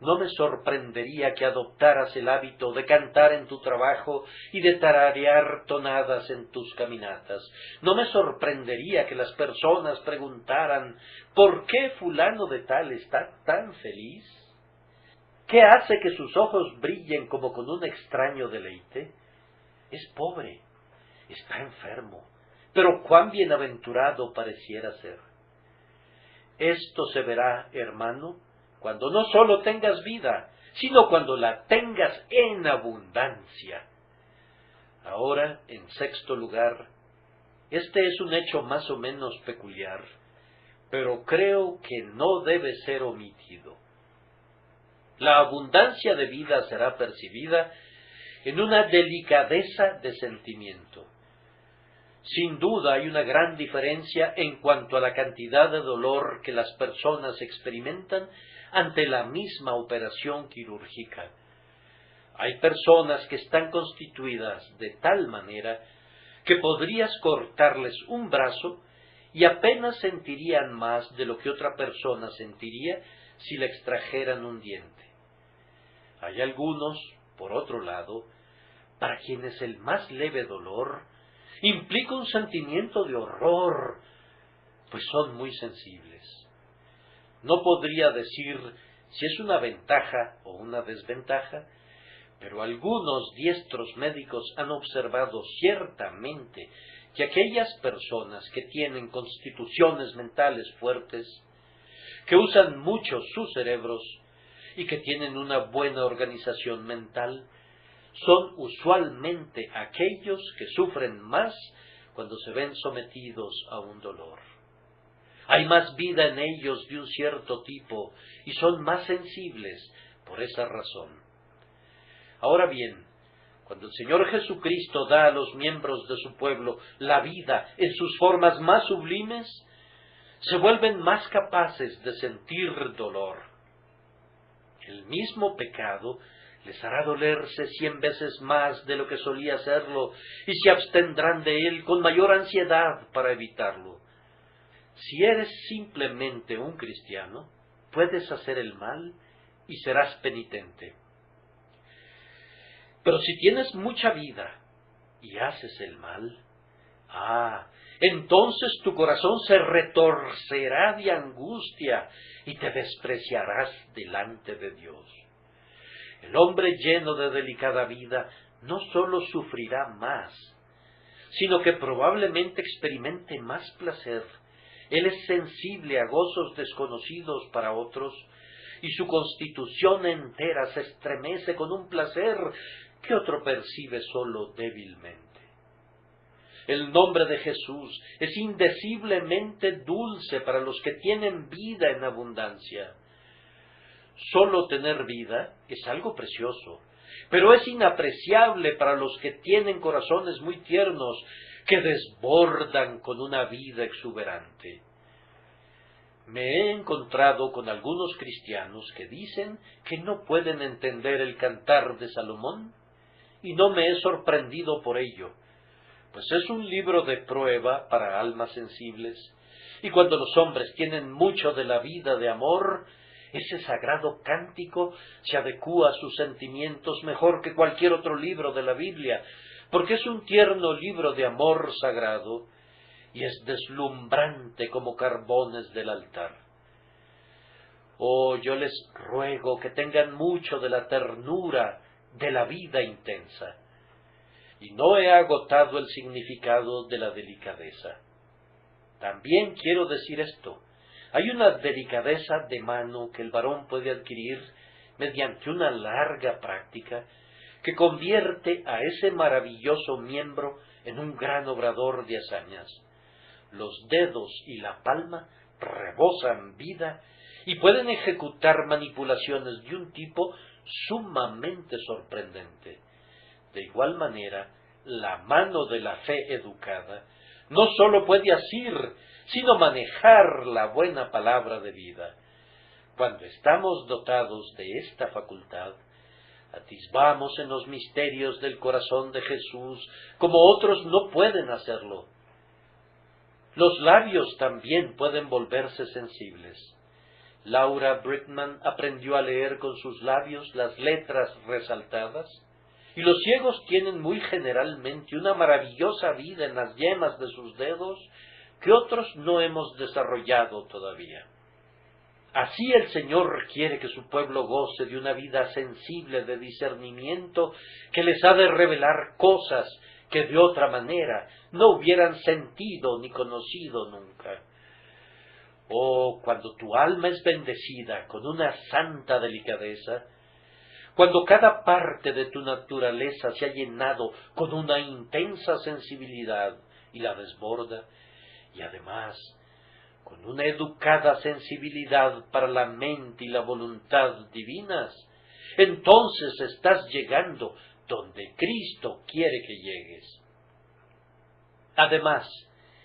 No me sorprendería que adoptaras el hábito de cantar en tu trabajo y de tararear tonadas en tus caminatas. No me sorprendería que las personas preguntaran ¿por qué fulano de tal está tan feliz? ¿Qué hace que sus ojos brillen como con un extraño deleite? Es pobre, está enfermo, pero cuán bienaventurado pareciera ser. Esto se verá, hermano, cuando no sólo tengas vida, sino cuando la tengas en abundancia. Ahora, en sexto lugar, este es un hecho más o menos peculiar, pero creo que no debe ser omitido. La abundancia de vida será percibida en una delicadeza de sentimiento. Sin duda hay una gran diferencia en cuanto a la cantidad de dolor que las personas experimentan ante la misma operación quirúrgica. Hay personas que están constituidas de tal manera que podrías cortarles un brazo y apenas sentirían más de lo que otra persona sentiría si le extrajeran un diente. Hay algunos, por otro lado, para quienes el más leve dolor implica un sentimiento de horror, pues son muy sensibles. No podría decir si es una ventaja o una desventaja, pero algunos diestros médicos han observado ciertamente que aquellas personas que tienen constituciones mentales fuertes, que usan mucho sus cerebros y que tienen una buena organización mental, son usualmente aquellos que sufren más cuando se ven sometidos a un dolor. Hay más vida en ellos de un cierto tipo y son más sensibles por esa razón. Ahora bien, cuando el Señor Jesucristo da a los miembros de su pueblo la vida en sus formas más sublimes, se vuelven más capaces de sentir dolor. El mismo pecado les hará dolerse 100 veces más de lo que solía hacerlo y se abstendrán de él con mayor ansiedad para evitarlo. Si eres simplemente un cristiano, puedes hacer el mal y serás penitente. Pero si tienes mucha vida y haces el mal, entonces tu corazón se retorcerá de angustia y te despreciarás delante de Dios. El hombre lleno de delicada vida no sólo sufrirá más, sino que probablemente experimente más placer. Él es sensible a gozos desconocidos para otros, y su constitución entera se estremece con un placer que otro percibe sólo débilmente. El nombre de Jesús es indeciblemente dulce para los que tienen vida en abundancia. Solo tener vida es algo precioso, pero es inapreciable para los que tienen corazones muy tiernos que desbordan con una vida exuberante. Me he encontrado con algunos cristianos que dicen que no pueden entender el Cantar de Salomón, y no me he sorprendido por ello, pues es un libro de prueba para almas sensibles, y cuando los hombres tienen mucho de la vida de amor, ese sagrado cántico se adecúa a sus sentimientos mejor que cualquier otro libro de la Biblia, porque es un tierno libro de amor sagrado, y es deslumbrante como carbones del altar. Oh, yo les ruego que tengan mucho de la ternura de la vida intensa. Y no he agotado el significado de la delicadeza. También quiero decir esto: hay una delicadeza de mano que el varón puede adquirir mediante una larga práctica que convierte a ese maravilloso miembro en un gran obrador de hazañas. Los dedos y la palma rebosan vida y pueden ejecutar manipulaciones de un tipo sumamente sorprendente. De igual manera, la mano de la fe educada no sólo puede asir, sino manejar la buena palabra de vida. Cuando estamos dotados de esta facultad, atisbamos en los misterios del corazón de Jesús como otros no pueden hacerlo. Los labios también pueden volverse sensibles, Laura Brickman aprendió a leer con sus labios las letras resaltadas, y los ciegos tienen muy generalmente una maravillosa vida en las yemas de sus dedos que otros no hemos desarrollado todavía. Así el Señor quiere que su pueblo goce de una vida sensible de discernimiento que les ha de revelar cosas que de otra manera no hubieran sentido ni conocido nunca. Oh, cuando tu alma es bendecida con una santa delicadeza, cuando cada parte de tu naturaleza se ha llenado con una intensa sensibilidad y la desborda, y además con una educada sensibilidad para la mente y la voluntad divinas, entonces estás llegando donde Cristo quiere que llegues. Además,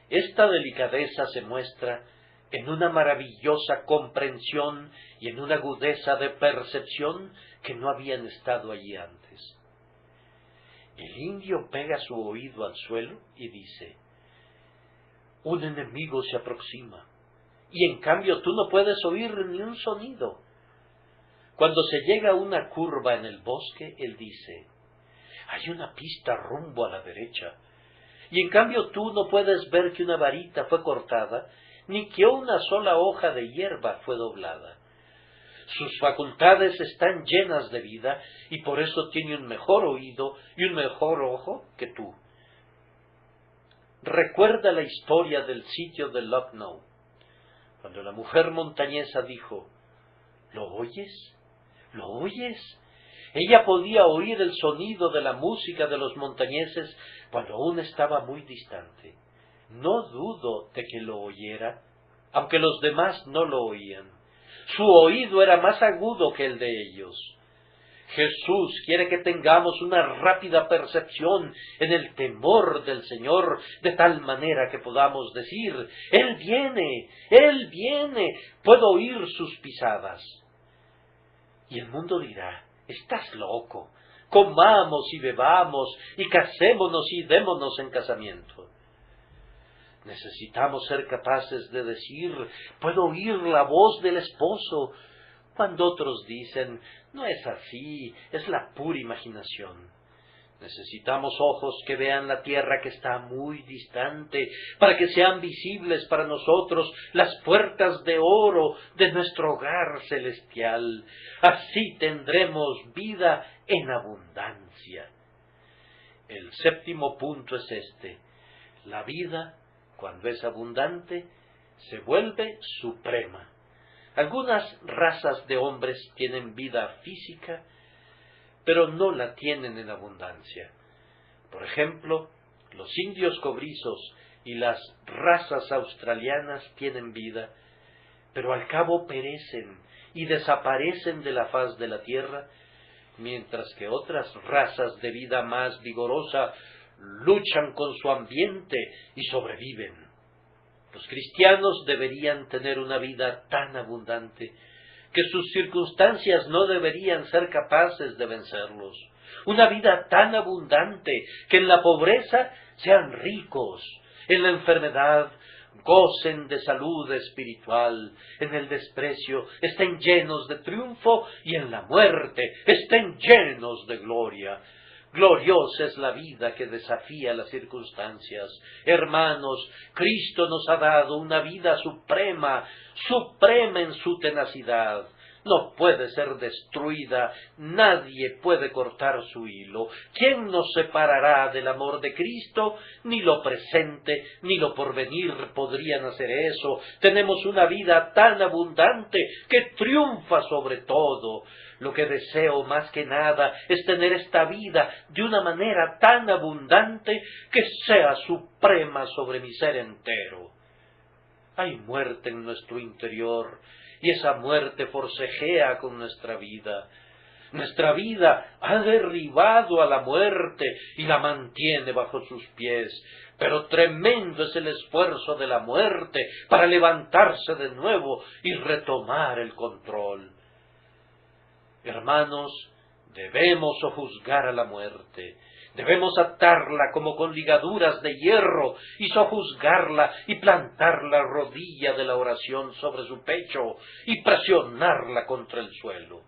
esta delicadeza se muestra en una maravillosa comprensión y en una agudeza de percepción que no habían estado allí antes. El indio pega su oído al suelo y dice: un enemigo se aproxima, y en cambio tú no puedes oír ni un sonido. Cuando se llega a una curva en el bosque, él dice: hay una pista rumbo a la derecha, y en cambio tú no puedes ver que una varita fue cortada, ni que una sola hoja de hierba fue doblada. Sus facultades están llenas de vida, y por eso tiene un mejor oído y un mejor ojo que tú. Recuerda la historia del sitio de Lucknow, cuando la mujer montañesa dijo: ¿lo oyes? ¿Lo oyes? Ella podía oír el sonido de la música de los montañeses cuando aún estaba muy distante. No dudo de que lo oyera, aunque los demás no lo oían. Su oído era más agudo que el de ellos. Jesús quiere que tengamos una rápida percepción en el temor del Señor, de tal manera que podamos decir: Él viene, puedo oír sus pisadas. Y el mundo dirá: estás loco, comamos y bebamos, y casémonos y démonos en casamiento. Necesitamos ser capaces de decir: puedo oír la voz del esposo, cuando otros dicen: no es así, es la pura imaginación. Necesitamos ojos que vean la tierra que está muy distante, para que sean visibles para nosotros las puertas de oro de nuestro hogar celestial. Así tendremos vida en abundancia. El séptimo punto es este: la vida, cuando es abundante, se vuelve suprema. Algunas razas de hombres tienen vida física, pero no la tienen en abundancia. Por ejemplo, los indios cobrizos y las razas australianas tienen vida, pero al cabo perecen y desaparecen de la faz de la tierra, mientras que otras razas de vida más vigorosa luchan con su ambiente y sobreviven. Los cristianos deberían tener una vida tan abundante que sus circunstancias no deberían ser capaces de vencerlos. Una vida tan abundante que en la pobreza sean ricos, en la enfermedad gocen de salud espiritual, en el desprecio estén llenos de triunfo y en la muerte estén llenos de gloria. Gloriosa es la vida que desafía las circunstancias. Hermanos, Cristo nos ha dado una vida suprema, suprema en su tenacidad. No puede ser destruida, nadie puede cortar su hilo. ¿Quién nos separará del amor de Cristo? Ni lo presente, ni lo porvenir podrían hacer eso. Tenemos una vida tan abundante que triunfa sobre todo. Lo que deseo más que nada es tener esta vida de una manera tan abundante que sea suprema sobre mi ser entero. Hay muerte en nuestro interior, y esa muerte forcejea con nuestra vida. Nuestra vida ha derribado a la muerte y la mantiene bajo sus pies, pero tremendo es el esfuerzo de la muerte para levantarse de nuevo y retomar el control. Hermanos, debemos sojuzgar a la muerte, Debemos atarla como con ligaduras de hierro y sojuzgarla y plantar la rodilla de la oración sobre su pecho y presionarla contra el suelo.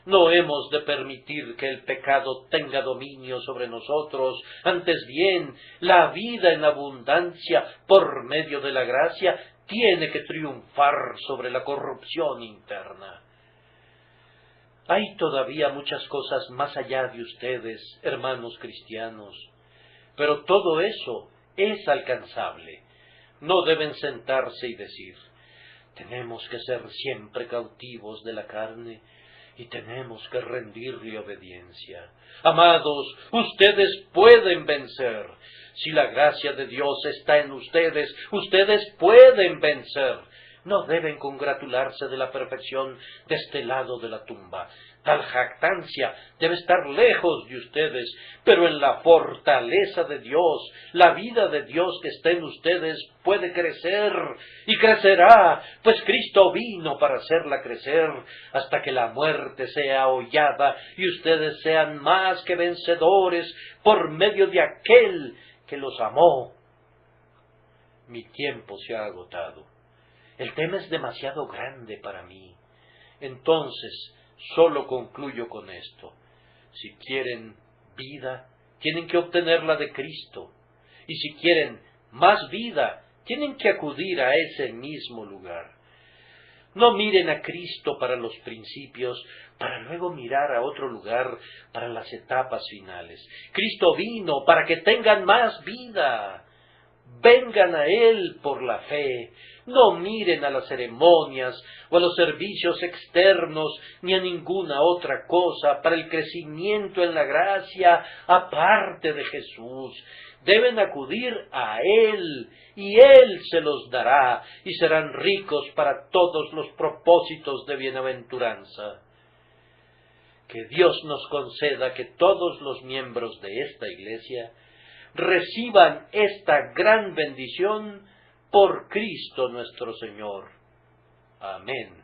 No hemos de permitir que el pecado tenga dominio sobre nosotros, antes bien, la vida en abundancia por medio de la gracia tiene que triunfar sobre la corrupción interna. Hay todavía muchas cosas más allá de ustedes, hermanos cristianos, pero todo eso es alcanzable. No deben sentarse y decir, tenemos que ser siempre cautivos de la carne y tenemos que rendirle obediencia. Amados, ustedes pueden vencer. Si la gracia de Dios está en ustedes, ustedes pueden vencer. No deben congratularse de la perfección de este lado de la tumba. Tal jactancia debe estar lejos de ustedes, pero en la fortaleza de Dios, la vida de Dios que está en ustedes puede crecer y crecerá, pues Cristo vino para hacerla crecer hasta que la muerte sea hollada y ustedes sean más que vencedores por medio de aquel que los amó. Mi tiempo se ha agotado. El tema es demasiado grande para mí. Entonces, solo concluyo con esto. Si quieren vida, tienen que obtenerla de Cristo. Y si quieren más vida, tienen que acudir a ese mismo lugar. No miren a Cristo para los principios, para luego mirar a otro lugar para las etapas finales. Cristo vino para que tengan más vida. Vengan a Él por la fe. No miren a las ceremonias o a los servicios externos ni a ninguna otra cosa para el crecimiento en la gracia aparte de Jesús. Deben acudir a Él y Él se los dará y serán ricos para todos los propósitos de bienaventuranza. Que Dios nos conceda que todos los miembros de esta iglesia reciban esta gran bendición por Cristo nuestro Señor. Amén.